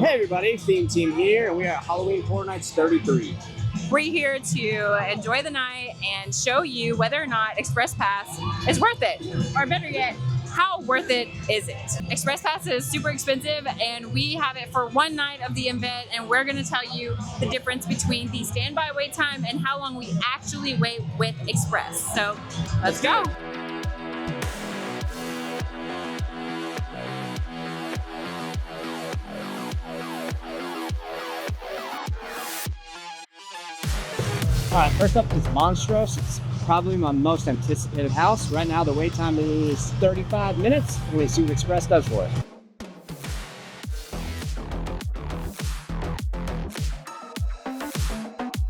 Hey everybody, Theme Team here, and we are at Halloween Horror Nights 33. We're here to enjoy the night and show you whether or not Express Pass is worth it. Or better yet, how worth it is it? Express Pass is super expensive and we have it for one night of the event, and we're gonna tell you the difference between the standby wait time and how long we actually wait with Express. So let's go. Alright, first up is Monstrous. It's probably my most anticipated house. Right now the wait time is 35 minutes. We'll see what Express does for it.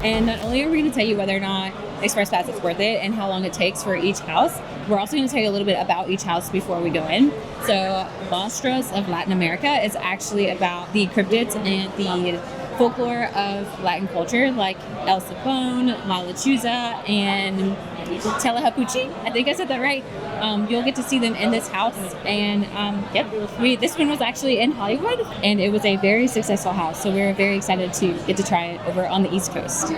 And not only are we going to tell you whether or not Express Pass is worth it and how long it takes for each house, we're also going to tell you a little bit about each house before we go in. So Monstruos of Latin America is actually about the cryptids and the folklore of Latin culture, like El Sapone, La Lechuza, and Telehapuchi. I think I said that right. You'll get to see them in this house, and this one was actually in Hollywood, and it was a very successful house, so we were very excited to get to try it over on the East Coast.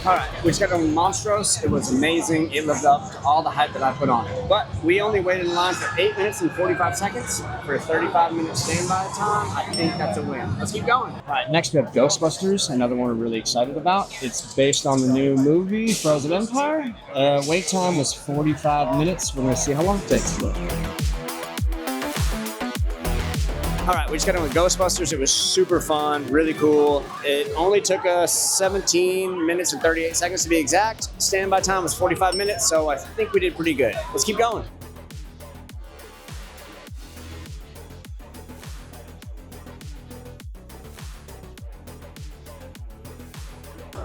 Alright, we checked on Monstrous. It was amazing. It lived up to all the hype that I put on it. But we only waited in line for 8 minutes and 45 seconds for a 35-minute standby time. I think that's a win. Let's keep going. Alright, next we have Ghostbusters, another one we're really excited about. It's based on the new movie, Frozen Empire. Wait time was 45 minutes. We're going to see how long it takes. Alright, we just got in with Ghostbusters. It was super fun, really cool. It only took us 17 minutes and 38 seconds to be exact. Standby time was 45 minutes, so I think we did pretty good. Let's keep going.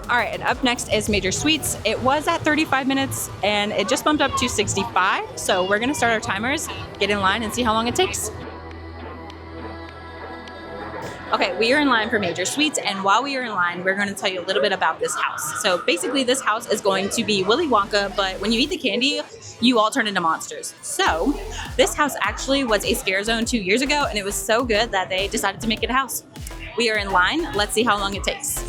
All right, and up next is Major Suites. It was at 35 minutes and it just bumped up to 65. So we're gonna start our timers, get in line and see how long it takes. Okay, we are in line for Major Suites, and while we are in line, we're going to tell you a little bit about this house. So basically, this house is going to be Willy Wonka, but when you eat the candy, you all turn into monsters. So this house actually was a scare zone 2 years ago, and it was so good that they decided to make it a house. We are in line. Let's see how long it takes.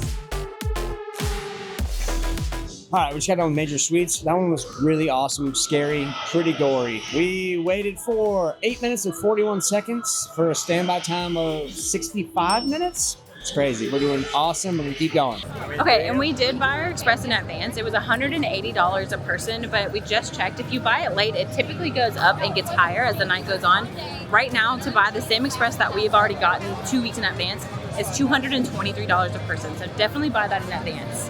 Alright, we just got on Major Suites. That one was really awesome, scary, pretty gory. We waited for 8 minutes and 41 seconds for a standby time of 65 minutes. It's crazy. We're doing awesome, and we keep going. Okay, and we did buy our Express in advance. It was $180 a person, but we just checked. If you buy it late, it typically goes up and gets higher as the night goes on. Right now, to buy the same Express that we've already gotten 2 weeks in advance is $223 a person. So definitely buy that in advance.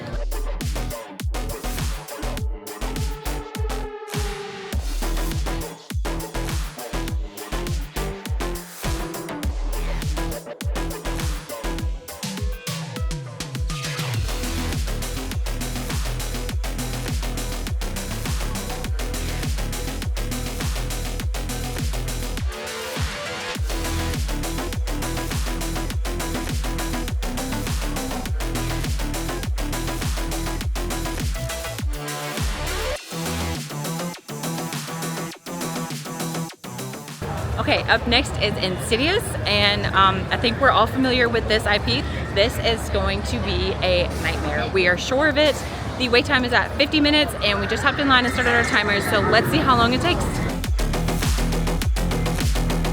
Okay, up next is Insidious, and I think we're all familiar with this IP. This is going to be a nightmare. We are sure of it. The wait time is at 50 minutes, and we just hopped in line and started our timers, so let's see how long it takes.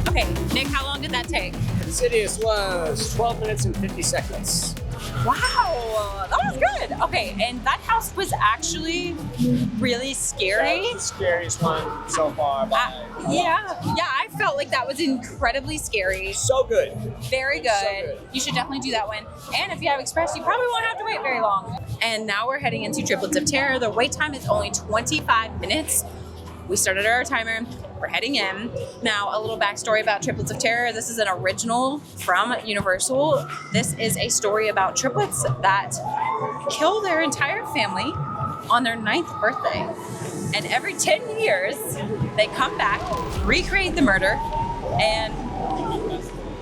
Okay, Nick, how long did that take? Insidious was 12 minutes and 50 seconds. Wow, that was good. Okay, and that house was actually really scary. That was the scariest one so far. Yeah, I felt like that was incredibly scary. So good. Very good. So good. You should definitely do that one. And if you have Express, you probably won't have to wait very long. And now we're heading into Triplets of Terror. The wait time is only 25 minutes. We started our timer. We're heading in. Now, a little backstory about Triplets of Terror. This is an original from Universal. This is a story about triplets that kill their entire family on their 9th birthday. And every 10 years, they come back, recreate the murder, and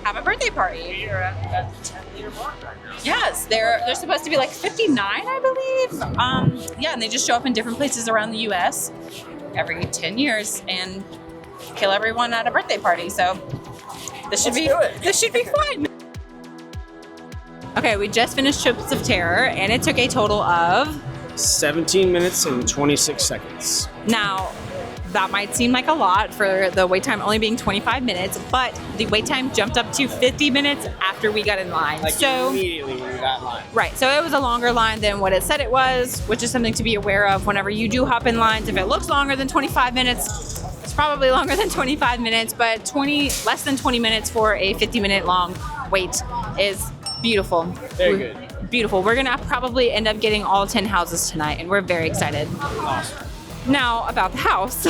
have a birthday party. We are at the 10-year mark right now. Yes, they're supposed to be like 59, I believe. Yeah, and they just show up in different places around the U.S. every 10 years and kill everyone at a birthday party. So This should Let's be do it. this should be fun. Okay, we just finished Triplets of Terror, and it took a total of 17 minutes and 26 seconds. Now, that might seem like a lot for the wait time only being 25 minutes, but the wait time jumped up to 50 minutes after we got in line. Like so immediately when we got in line. right, so it was a longer line than what it said it was, which is something to be aware of whenever you do hop in lines. If it looks longer than 25 minutes, it's probably longer than 25 minutes, but less than 20 minutes for a 50-minute long wait is beautiful. Very good. Beautiful. We're gonna probably end up getting all 10 houses tonight, and we're very excited. Awesome. Now, about the house.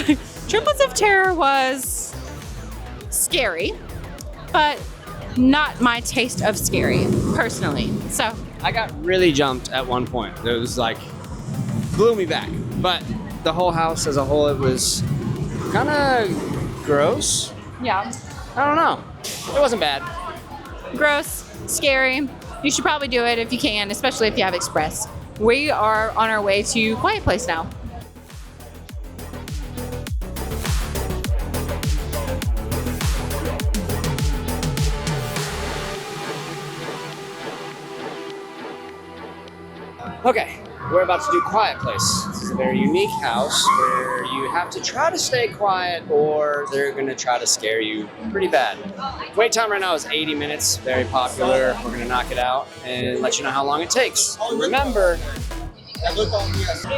Triplets of Terror was scary, but not my taste of scary, personally. So, I got really jumped at one point. It was like, blew me back. But the whole house as a whole, it was kind of gross. yeah. I don't know. It wasn't bad. Gross, scary. You should probably do it if you can, especially if you have Express. We are on our way to Quiet Place now. Okay, we're about to do Quiet Place. This is a very unique house where you have to try to stay quiet or they're gonna try to scare you pretty bad. Wait time right now is 80 minutes, very popular. We're gonna knock it out and let you know how long it takes. Remember, all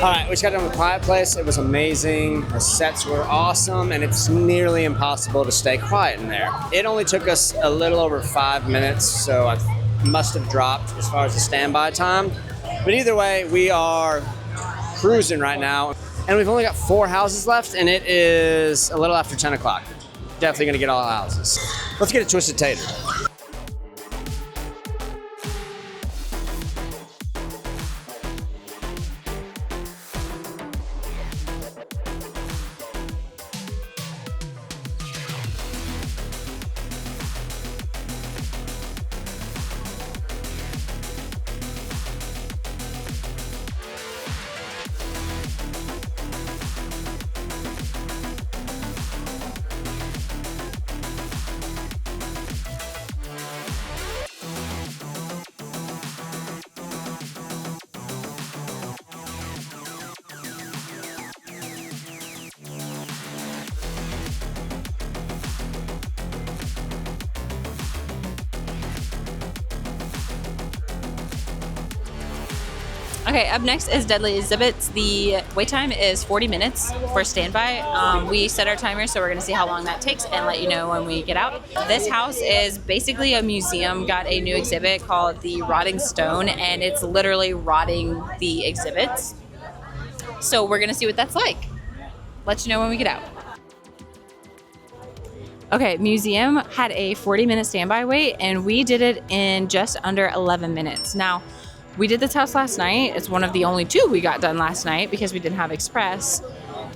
right, we just got done with Quiet Place. It was amazing. The sets were awesome and it's nearly impossible to stay quiet in there. It only took us a little over 5 minutes, so I must have dropped as far as the standby time. But either way, we are cruising right now. And we've only got 4 houses left, and it is a little after 10 o'clock. Definitely gonna get all the houses. Let's get a Twisted Tater. Okay, up next is Deadly Exhibits. The wait time is 40 minutes for standby. We set our timer, so we're going to see how long that takes and let you know when we get out. This house is basically a museum, got a new exhibit called the Rotting Stone, and it's literally rotting the exhibits. So we're going to see what that's like. Let you know when we get out. Okay, museum had a 40-minute standby wait, and we did it in just under 11 minutes. Now, we did this house last night. It's one of the only 2 we got done last night because we didn't have Express.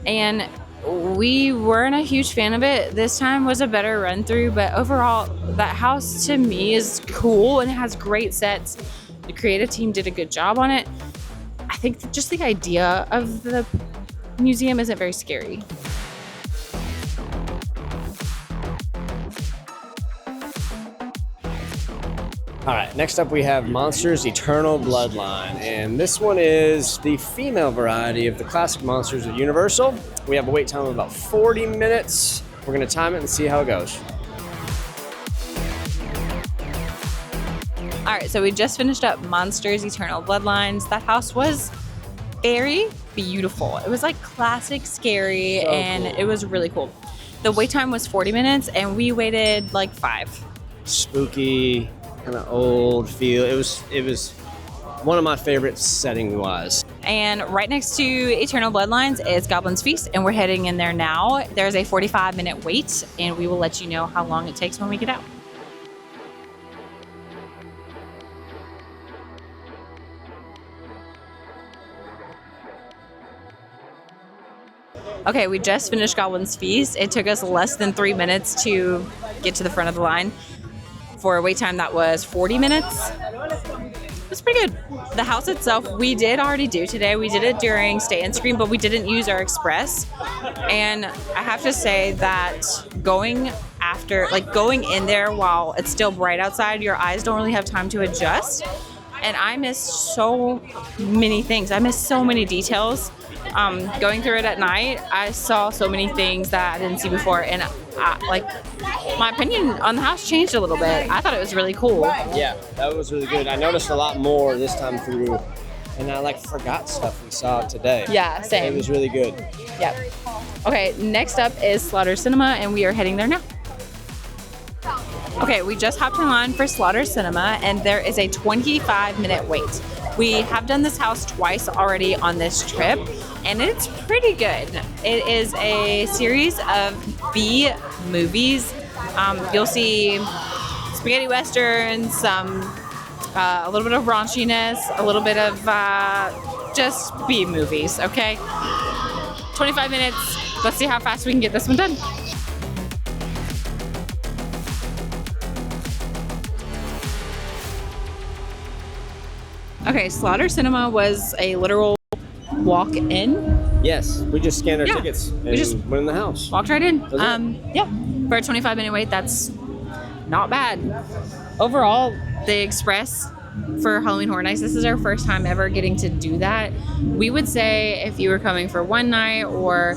And we weren't a huge fan of it. This time was a better run through, but overall, that house to me is cool and it has great sets. The creative team did a good job on it. I think just the idea of the museum isn't very scary. All right, next up we have Monsters Eternal Bloodline, and this one is the female variety of the classic monsters at Universal. We have a wait time of about 40 minutes. We're gonna time it and see how it goes. All right, so we just finished up Monsters Eternal Bloodlines. That house was very beautiful. It was like classic scary, So and cool. it was really cool. The wait time was 40 minutes, and we waited like 5. Spooky, kind of old feel. It was one of my favorites setting wise. And right next to Eternal Bloodlines is Goblins Feast, and we're heading in there now. There's a 45-minute wait, and we will let you know how long it takes when we get out. Okay, we just finished Goblins Feast. It took us less than 3 minutes to get to the front of the line for a wait time that was 40 minutes. It's pretty good. The house itself, we did already do today. We did it during Stay and Scream, but we didn't use our express. And I have to say that going in there while it's still bright outside, your eyes don't really have time to adjust. And I missed so many things. I missed so many details. Going through it at night, I saw so many things that I didn't see before. And my opinion on the house changed a little bit. I thought it was really cool. Yeah, that was really good. I noticed a lot more this time through, and I forgot stuff we saw today. Yeah, same. It was really good. Yeah. Okay, next up is Slaughter Sinnema, and we are heading there now. Okay, we just hopped in line for Slaughter Sinnema, and there is a 25-minute wait. We have done this house twice already on this trip, and it's pretty good. It is a series of B movies. You'll see spaghetti westerns, a little bit of raunchiness, a little bit of just B movies, okay? 25 minutes. Let's see how fast we can get this one done. Okay, Slaughter Sinnema was a literal walk-in. Yes, we just scanned our tickets and we just went in the house. Walked right in. Yeah, for a 25-minute wait, that's not bad. Overall, the Express for Halloween Horror Nights, this is our first time ever getting to do that. We would say if you were coming for one night or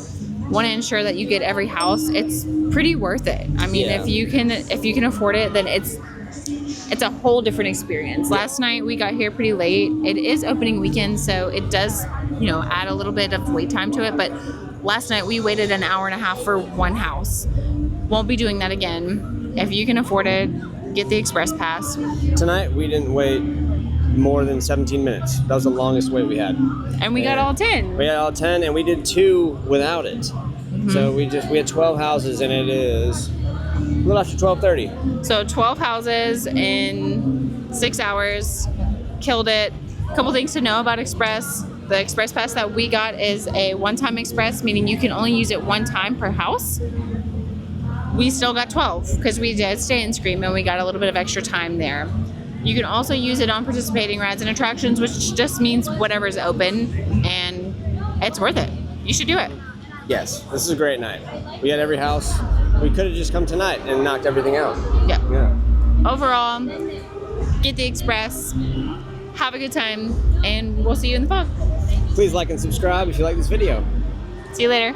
want to ensure that you get every house, it's pretty worth it. I mean, if you can afford it, then it's a whole different experience. Last night we got here pretty late. It is opening weekend, so it does, add a little bit of wait time to it. But last night we waited an hour and a half for one house. Won't be doing that again. If you can afford it, get the Express Pass. Tonight we didn't wait more than 17 minutes. That was the longest wait we had. And we got all 10. We had all 10, and we did 2 without it. Mm-hmm. So we had 12 houses, and it is a little after 12:30. So 12 houses in 6 hours. Killed it. A couple things to know about Express. The Express Pass that we got is a one-time Express, meaning you can only use it one time per house. We still got 12 because we did Stay and Scream, and we got a little bit of extra time there. You can also use it on participating rides and attractions, which just means whatever's open, and it's worth it. You should do it. Yes, this is a great night. We had every house. We could have just come tonight and knocked everything out. Yeah. Overall, get the Express, have a good time, and we'll see you in the fog. Please like and subscribe if you like this video. See you later.